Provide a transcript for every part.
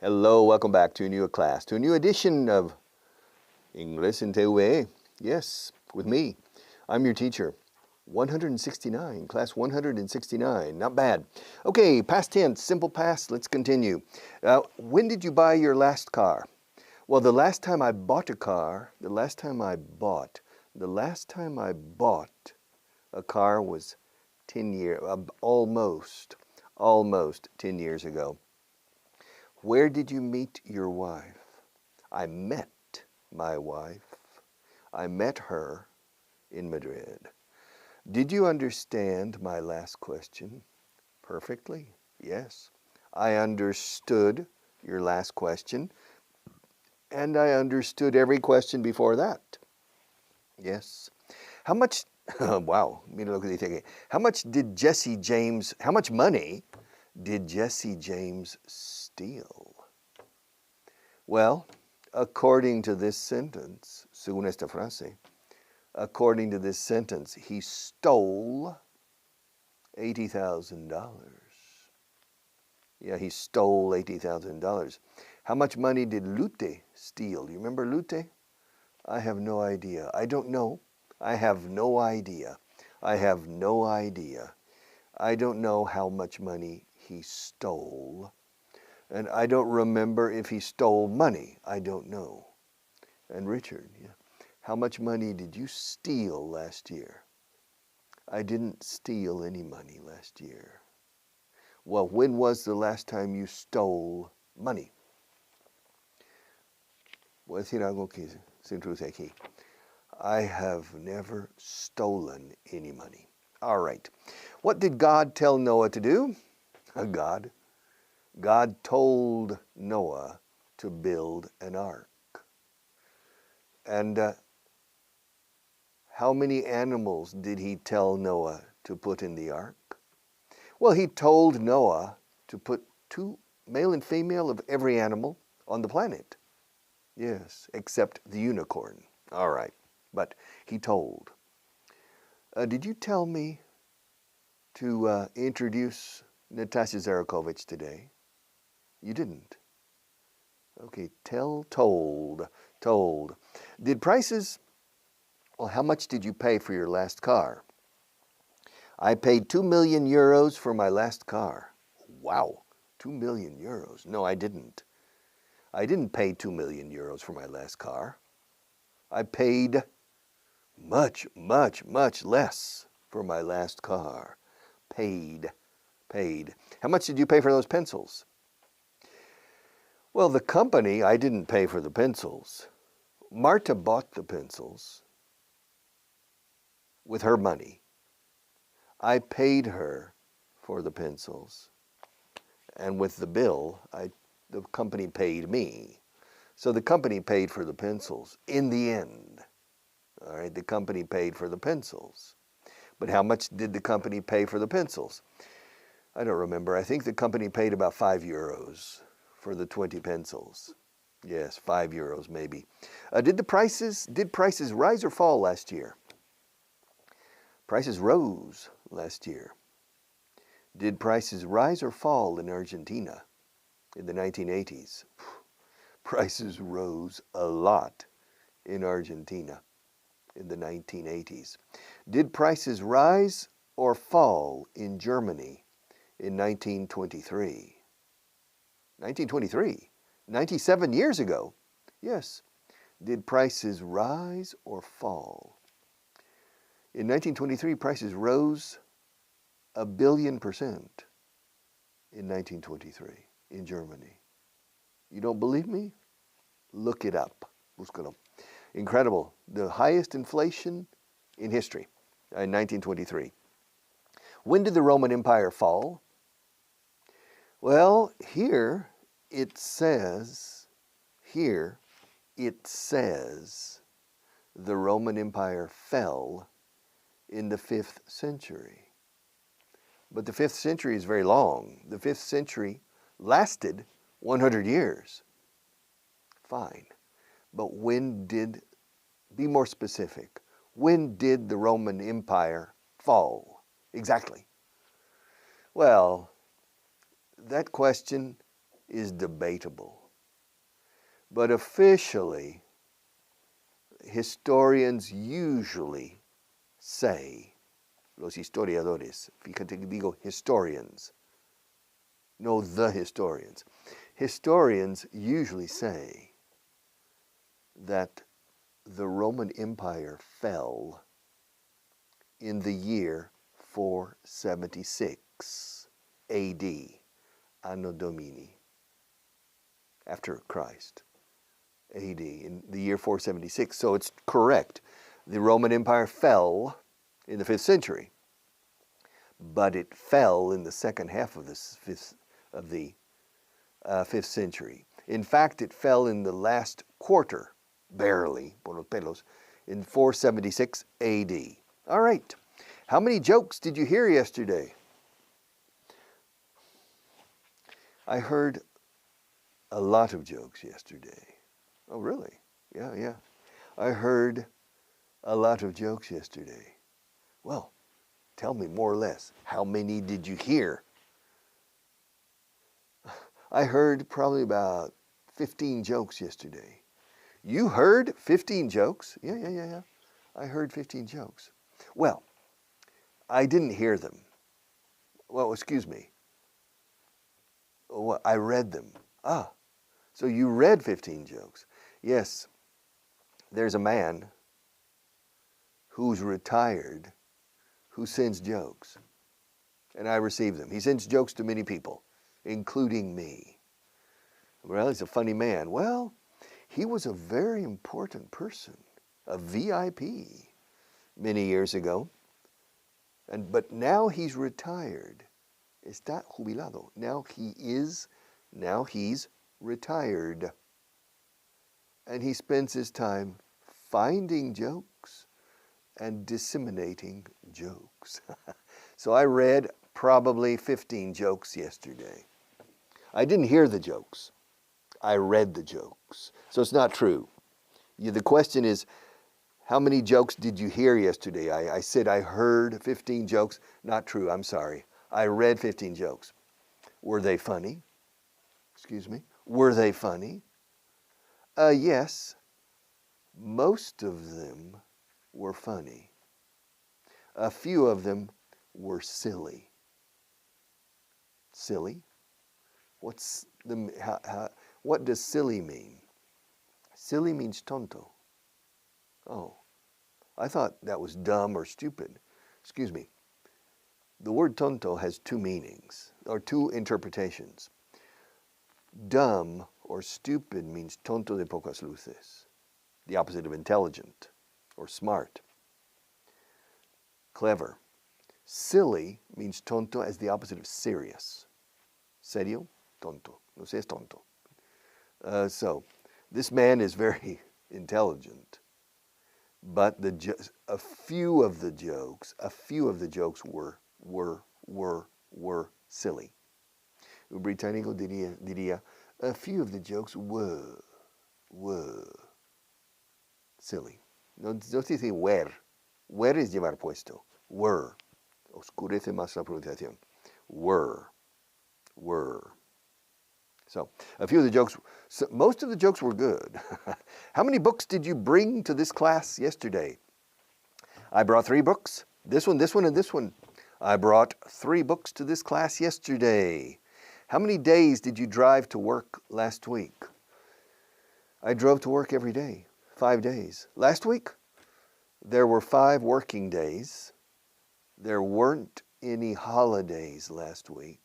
Hello, welcome back to a new class, to a new edition of English in TV. Yes, with me. I'm your teacher. 169, class 169, not bad. Okay, past tense, simple past, let's continue. When did you buy your last car? Well, the last time I bought a car, the last time I bought a car was 10 years, almost 10 years ago. Where did you meet your wife? I met my wife. I met her in Madrid. Did you understand my last question? Perfectly, yes. I understood your last question, and I understood every question before that. Yes. How much, wow, how much money did Jesse James steal? Well, according to this sentence, según esta frase, according to this sentence, he stole $80,000. Yeah, he stole $80,000. How much money did Lute steal? Do you remember Lute? I have no idea. I don't know. I have no idea. I have no idea. I don't know how much money he stole. And I don't remember if he stole money. I don't know. And Richard, yeah, how much money did you steal last year? I didn't steal any money last year. Well, when was the last time you stole money? Voy a decir algo que se introduce aquí. I have never stolen any money. All right. What did God tell Noah to do? God told Noah to build an ark. And how many animals did he tell Noah to put in the ark? Well, he told Noah to put 2 male and female of every animal on the planet. Yes, except the unicorn. All right, but he told. Did you tell me to introduce Natasha Zarakovich today? You didn't. Okay, told. Did prices, well, how much did you pay for your last car? I paid 2 million euros for my last car. Wow, 2 million euros. No, I didn't. I didn't pay 2 million euros for my last car. I paid much less for my last car. Paid. How much did you pay for those pencils? Well, the company, I didn't pay for the pencils. Marta bought the pencils with her money. I paid her for the pencils. And with the bill, the company paid me. So the company paid for the pencils in the end. All right, the company paid for the pencils. But how much did the company pay for the pencils? I don't remember. I think the company paid about 5 euros for the 20 pencils. Yes, 5 euros maybe. Did prices rise or fall last year? Prices rose last year. Did prices rise or fall in Argentina in the 1980s? Prices rose a lot in Argentina in the 1980s. Did prices rise or fall in Germany in 1923? 1923, 97 years ago. Yes. Did prices rise or fall? In 1923, prices rose 1 billion% in 1923 in Germany. You don't believe me? Look it up. Búscalo. Incredible. The highest inflation in history in 1923. When did the Roman Empire fall? Well, here it says the Roman Empire fell in the 5th century. But the 5th century is very long. The 5th century lasted 100 years. Fine. But be more specific, when did the Roman Empire fall? Exactly. Well, that question is debatable. But officially, historians usually say, los historiadores, fíjate que digo historians, no the historians. Historians usually say that the Roman Empire fell in the year 476 AD, Anno Domini, after Christ, AD, in the year 476. So it's correct. The Roman Empire fell in the 5th century, but it fell in the second half of the 5th century. In fact, it fell in the last quarter, barely, por los pelos, in 476 AD. All right. How many jokes did you hear yesterday? I heard a lot of jokes yesterday. Oh, really? Yeah. I heard a lot of jokes yesterday. Well, tell me more or less, how many did you hear? I heard probably about 15 jokes yesterday. You heard 15 jokes? Yeah. I heard 15 jokes. Well, I didn't hear them. Well, excuse me. Well, I read them. Ah, so you read 15 jokes. Yes, there's a man who's retired who sends jokes, and I receive them. He sends jokes to many people, including me. Well, he's a funny man. Well, he was a very important person, a VIP, many years ago. But now he's retired. Está jubilado. Now he's retired. And he spends his time finding jokes and disseminating jokes. So I read probably 15 jokes yesterday. I didn't hear the jokes. I read the jokes. So it's not true. The question is, how many jokes did you hear yesterday? I said I heard 15 jokes. Not true, I'm sorry. I read 15 jokes. Were they funny? Excuse me? Were they funny? Yes. Most of them were funny. A few of them were silly. Silly? What does silly mean? Silly means tonto. Oh, I thought that was dumb or stupid. Excuse me. The word tonto has two meanings, or two interpretations. Dumb or stupid means tonto de pocas luces, the opposite of intelligent or smart, clever. Silly means tonto as the opposite of serious. Serio, tonto. No seas tonto. So this man is very intelligent, but a few of the jokes were silly. Un británico diría, a few of the jokes were silly. No se dice were. Were es llevar puesto. Were. Oscurece más la pronunciación. Were. So, a few of the jokes, most of the jokes were good. How many books did you bring to this class yesterday? I brought 3 books. This one, and this one. I brought 3 books to this class yesterday. How many days did you drive to work last week? I drove to work every day, 5 days. Last week, there were 5 working days. There weren't any holidays last week.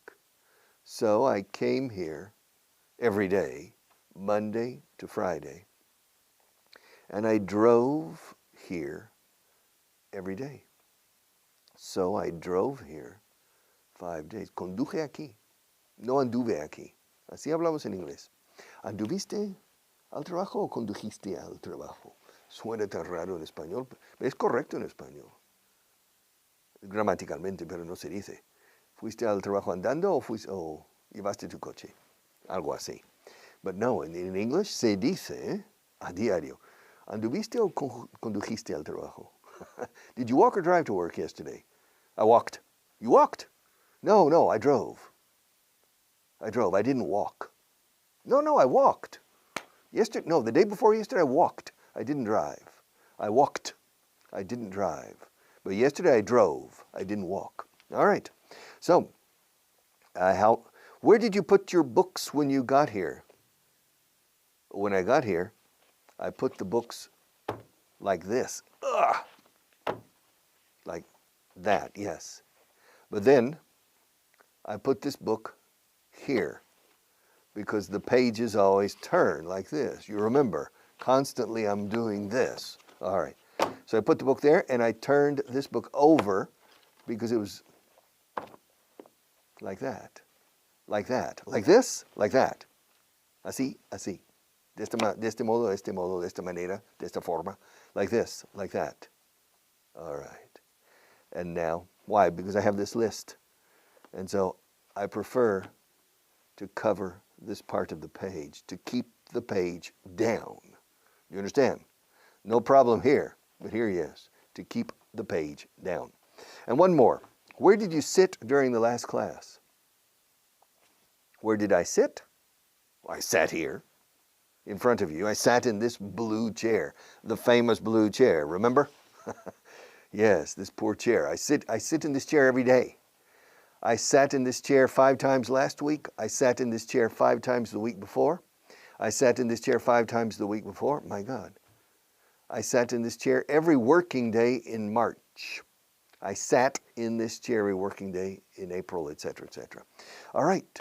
So I came here every day, Monday to Friday, and I drove here every day. So I drove here 5 days. Conduje aquí. No anduve aquí. Así hablamos en inglés. ¿Anduviste al trabajo o condujiste al trabajo? Suena tan raro en español. Es correcto en español. Gramaticalmente, pero no se dice. ¿Fuiste al trabajo andando o llevaste tu coche? Algo así. But no, in English se dice a diario. ¿Anduviste o condujiste al trabajo? Did you walk or drive to work yesterday? I walked. You walked? No, I drove. I didn't walk. No, I walked. Yesterday, no, the day before yesterday I walked. I didn't drive. I walked. I didn't drive. But yesterday I drove. I didn't walk. All right. So, where did you put your books when you got here? When I got here, I put the books like this. Ugh. Like that, yes. But then I put this book here because the pages always turn like this. You remember, constantly I'm doing this. All right. So I put the book there and I turned this book over because it was like that. Like that. Like this, like that. Así, así. De este modo, de este modo, de esta manera, de esta forma. Like this, like that. All right. And now, why? Because I have this list. And so I prefer to cover this part of the page, to keep the page down. You understand? No problem here, but here he is, to keep the page down. And one more. Where did you sit during the last class? Where did I sit? I sat here in front of you. I sat in this blue chair, the famous blue chair, remember? Yes, this poor chair. I sit in this chair every day. I sat in this chair 5 times last week. I sat in this chair 5 times the week before. I sat in this chair 5 times the week before. My God. I sat in this chair every working day in March. I sat in this chair every working day in April, etc., etc. All right.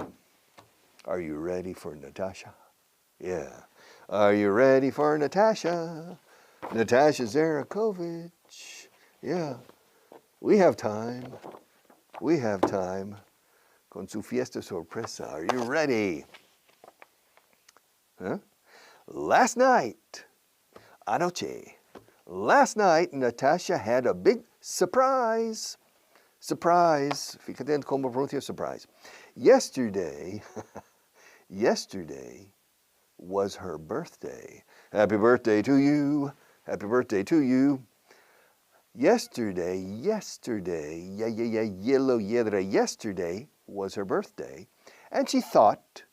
Are you ready for Natasha? Yeah. Are you ready for Natasha? Natasha Zarakovich. Yeah. We have time. We have time. Con su fiesta sorpresa. Are you ready? Huh? Last night, anoche, last night, Natasha had a big surprise. Surprise. Fíjate en cómo pronuncia surprise. Yesterday, yesterday was her birthday. Happy birthday to you. Happy birthday to you. Yesterday, yellow yedra, yesterday was her birthday, and she thought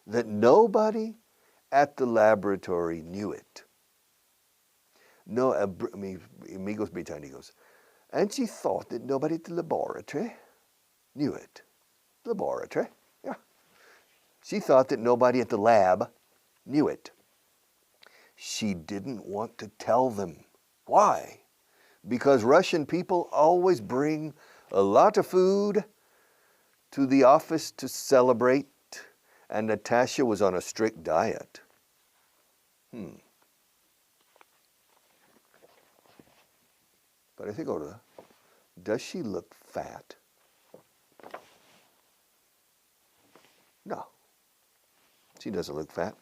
that nobody at the laboratory knew it. No, amigos británicos. And she thought that nobody at the laboratory knew it. Laboratory, yeah. She thought that nobody at the lab knew it. She didn't want to tell them. Why? Because Russian people always bring a lot of food to the office to celebrate, and Natasha was on a strict diet. But I think, does she look fat? No, she doesn't look fat.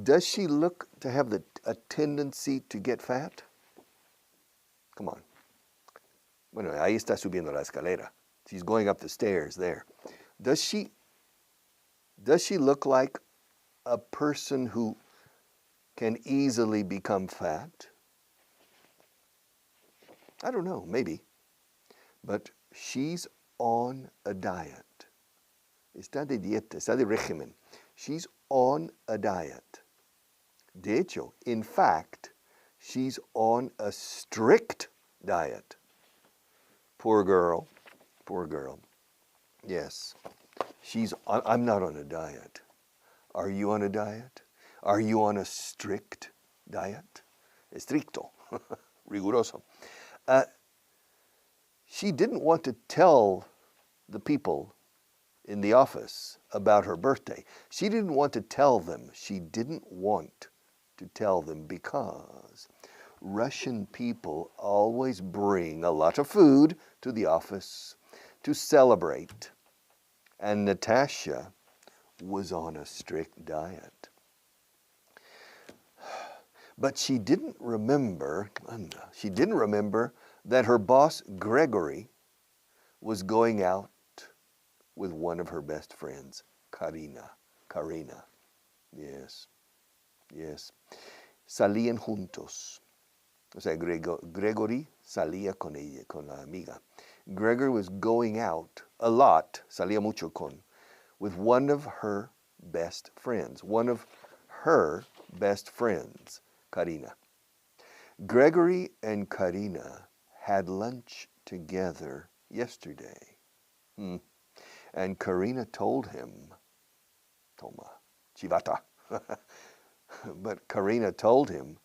Does she look to have a tendency to get fat? Come on. Bueno, ahí está subiendo la escalera. She's going up the stairs there. Does she look like a person who can easily become fat? I don't know, maybe. But she's on a diet. Está de dieta, está de régimen. She's on a diet. De hecho, in fact, she's on a strict diet. Poor girl. Poor girl. Yes. I'm not on a diet. Are you on a diet? Are you on a strict diet? Estricto. Riguroso. She didn't want to tell the people in the office about her birthday. She didn't want to tell them. She didn't want to tell them because Russian people always bring a lot of food to the office to celebrate. And Natasha was on a strict diet. But she didn't remember that her boss, Gregory, was going out with one of her best friends, Karina. Yes. Salían juntos. O sea, Gregory salía con ella, con la amiga. Gregory was going out a lot, salía mucho con, with one of her best friends, one of her best friends, Karina. Gregory and Karina had lunch together yesterday. And Karina told him, Toma, chivata. But Karina told him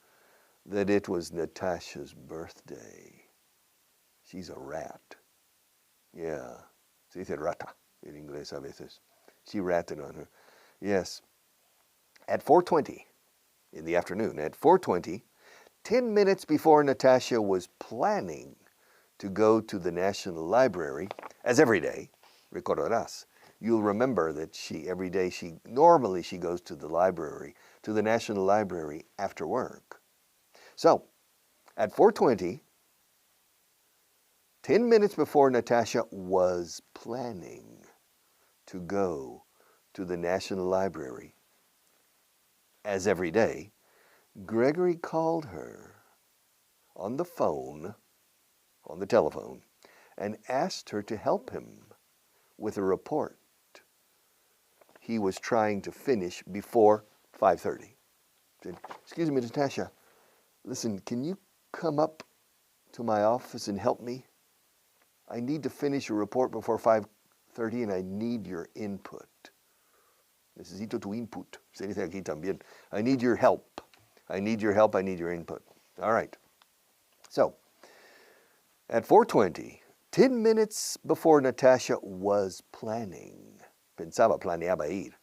that it was Natasha's birthday. She's a rat. Yeah, se dice rata en inglés a veces. She ratted on her. Yes. At 4:20 in the afternoon, at 4:20, 10 minutes before Natasha was planning to go to the National Library, as every day, recordarás, you'll remember that every day normally she goes to the library, to the National Library after work. So, at 4:20, 10 minutes before Natasha was planning to go to the National Library, as every day, Gregory called her on the phone, on the telephone, and asked her to help him with a report he was trying to finish before 5:30. He said, "Excuse me, Natasha, listen, can you come up to my office and help me? I need to finish a report before 5:30 and I need your input." Necesito tu input. Se dice aquí también. I need your help. I need your help. I need your input. All right. So, at 4:20, 10 minutes before Natasha was planning, planeaba ir,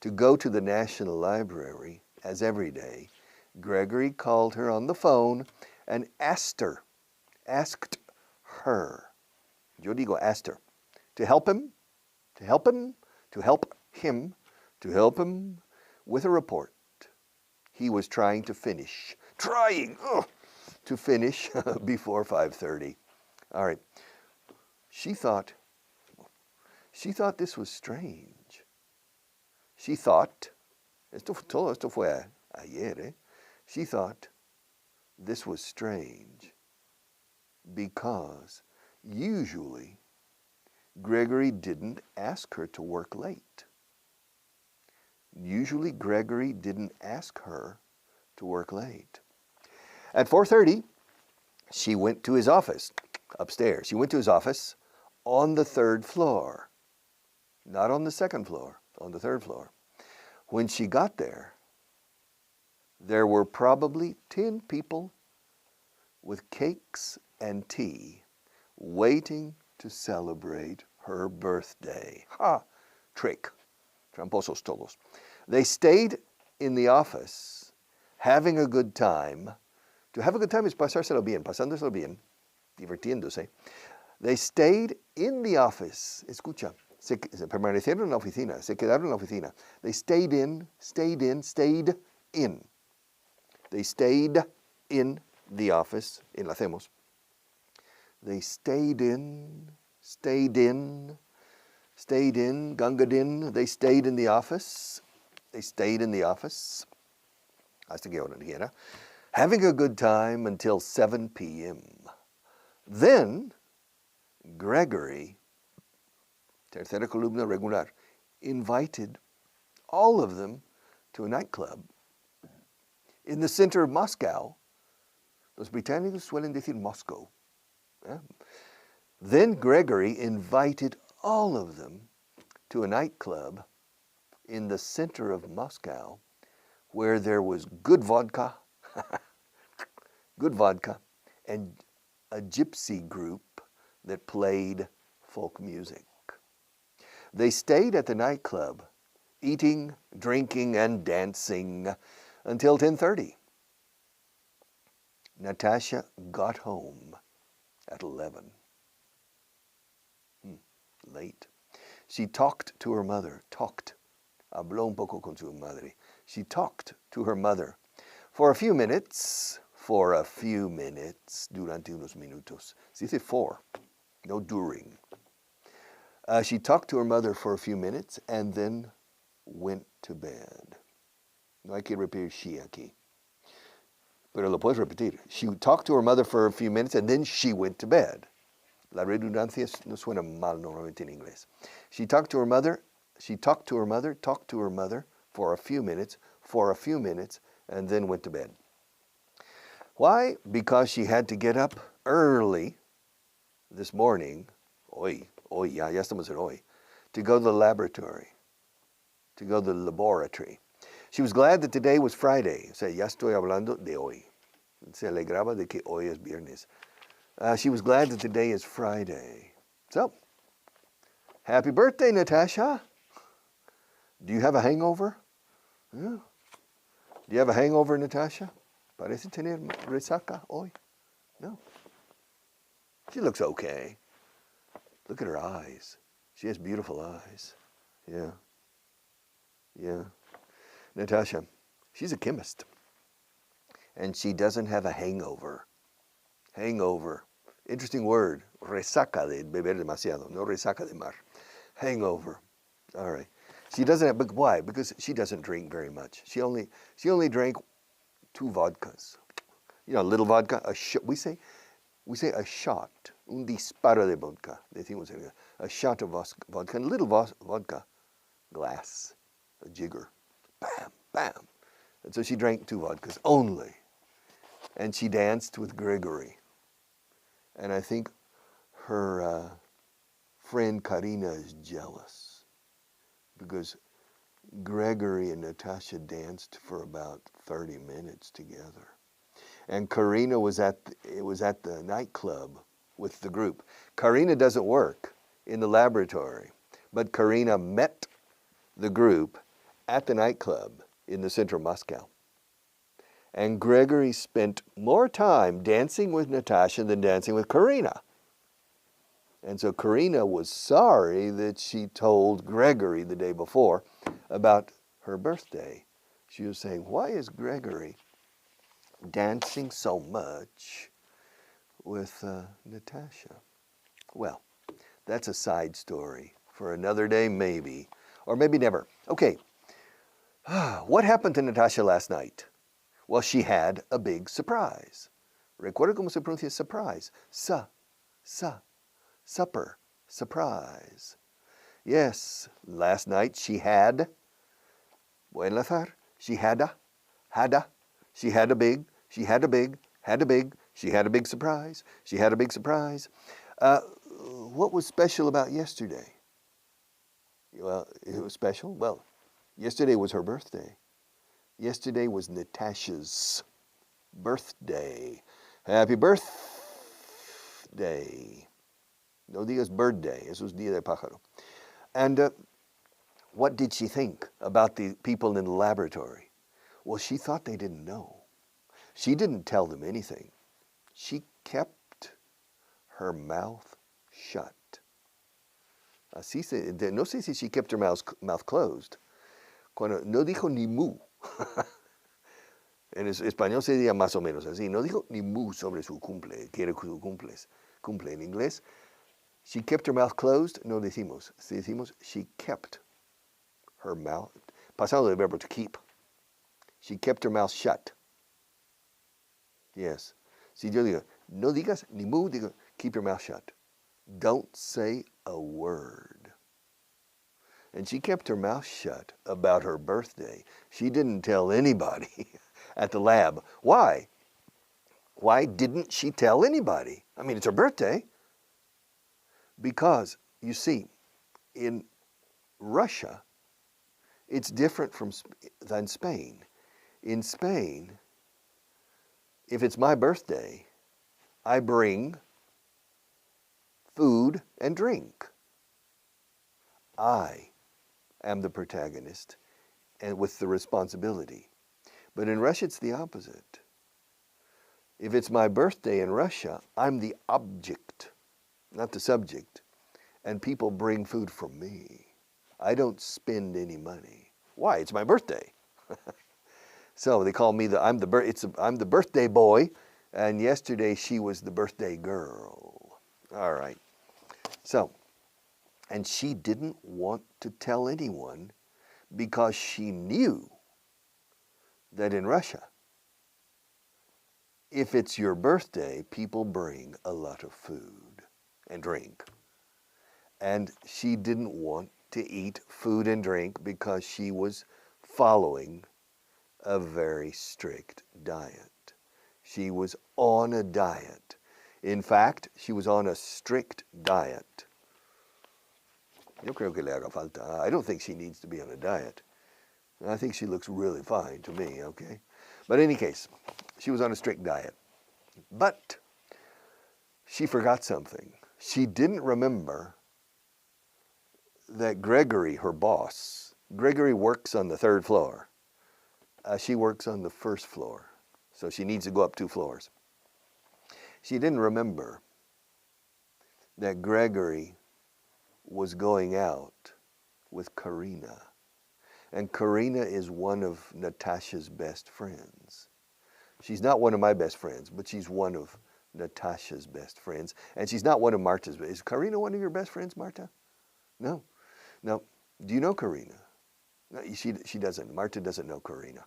to go to the National Library, as every day, Gregory called her on the phone and asked her, yo digo asked her, to help him with a report he was trying to finish, before 5:30. All right. She thought this was strange. She thought, todo esto fue ayer, she thought this was strange because usually Gregory didn't ask her to work late. Usually Gregory didn't ask her to work late. At 4:30, she went to his office upstairs. She went to his office on the 3rd floor, not on the 2nd floor, on the 3rd floor. When she got there, there were probably 10 people with cakes and tea waiting to celebrate her birthday. Ha! Trick. Tramposos todos. They stayed in the office having a good time. To have a good time is pasárselo bien, pasándoselo bien, divirtiéndose. They stayed in the office. Escucha. Se permanecieron en la oficina. Se quedaron en la oficina. They stayed in. They stayed in the office. Enlacemos. They stayed in, Gangadin. They stayed in the office. Hasta que hora era. Having a good time until 7 p.m. Then, Gregory, tercera columna regular, invited all of them to a nightclub in the center of Moscow. Los británicos suelen decir Moscow. Yeah. Then Gregory invited all of them to a nightclub in the center of Moscow where there was good vodka, and a gypsy group that played folk music. They stayed at the nightclub, eating, drinking, and dancing until 10:30. Natasha got home at 11. Late. She talked to her mother. Habló un poco con su madre. She talked to her mother for a few minutes, durante unos minutos. Se dice for, no during. She talked to her mother for a few minutes and then went to bed. No hay que repetir she aquí. Pero lo puedes repetir. She talked to her mother for a few minutes and then she went to bed. La redundancia no suena mal normalmente en inglés. She talked to her mother for a few minutes for a few minutes and then went to bed. Why? Because she had to get up early this morning, ya estamos en hoy, to go to the laboratory, to go to the laboratory. She was glad that today was Friday. O sea, ya estoy hablando de hoy. Se alegraba de que hoy es viernes. She was glad that today is Friday. So, happy birthday, Natasha. Do you have a hangover? Yeah. Do you have a hangover, Natasha? Parece tener resaca hoy. No. She looks okay. Look at her eyes. She has beautiful eyes. Yeah. Yeah. Natasha, she's a chemist. And she doesn't have a hangover. Hangover. Interesting word. Resaca de beber demasiado. No resaca de mar. Hangover. All right. She doesn't have, but why? Because she doesn't drink very much. She only drank 2 vodkas. You know, little vodka. We say a shot. Un disparo de vodka. Decimos a shot of vodka. A little vodka glass. A jigger. Bam, bam. And so she drank 2 vodkas only. And she danced with Gregory. And I think her friend Karina is jealous because Gregory and Natasha danced for about 30 minutes together. And Karina was at the nightclub with the group. Karina doesn't work in the laboratory, but Karina met the group at the nightclub in the center of Moscow. And Gregory spent more time dancing with Natasha than dancing with Karina. And so Karina was sorry that she told Gregory the day before about her birthday. She was saying, why is Gregory dancing so much with Natasha? Well, that's a side story for another day maybe, or maybe never. Okay, what happened to Natasha last night? Well, she had a big surprise. Recuerda cómo se pronuncia surprise. Supper, surprise. Yes, last night she had, voy a enlazar, she had a big surprise. She had a big surprise. What was special about yesterday? Well, it was special. Well, yesterday was her birthday. Yesterday was Natasha's birthday. Happy birthday. No digas birthday. Eso es día de pájaro. And what did she think about the people in the laboratory? Well, she thought they didn't know. She didn't tell them anything. She kept her mouth shut. Así no sé si she kept her mouth closed. Cuando no dijo ni mu. En español se diría más o menos así. No dijo ni mu sobre su cumple. Quiere que su cumple en inglés. She kept her mouth closed. No decimos. Si decimos she kept her mouth. Pasado del verbo to keep. She kept her mouth shut. Yes. Si yo digo, no digas ni mu, digo, keep your mouth shut. Don't say a word. And she kept her mouth shut about her birthday. She didn't tell anybody at the lab. Why? Why didn't she tell anybody? I mean, it's her birthday. Because, you see, in Russia, it's different than Spain. In Spain, if it's my birthday, I bring food and drink. I am the protagonist and with the responsibility. But in Russia, it's the opposite. If it's my birthday in Russia, I'm the object, not the subject, and people bring food for me. I don't spend any money. Why? It's my birthday. So they call me I'm the birthday boy, and yesterday she was the birthday girl. All right. So, and she didn't want to tell anyone because she knew that in Russia, if it's your birthday, people bring a lot of food and drink. And she didn't want to eat food and drink because she was following a very strict diet. She was on a diet. In fact, she was on a strict diet. Yo creo que le haga falta. I don't think she needs to be on a diet. I think she looks really fine to me, okay? But in any case, she was on a strict diet. But she forgot something. She didn't remember that Gregory, her boss, Gregory works on the 3rd floor. She works on the 1st floor. So she needs to go up 2 floors. She didn't remember that Gregory was going out with Karina. And Karina is one of Natasha's best friends. She's not one of my best friends, but she's one of Natasha's best friends. And she's not one of Marta's. Is Karina one of your best friends, Marta? No. No. Do you know Karina? No, she doesn't. Marta doesn't know Karina.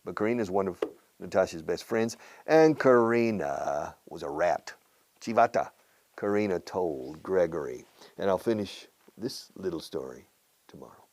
But Karina is one of Natasha's best friends. And Karina was a rat. Chivata. Karina told Gregory. And I'll finish this little story tomorrow.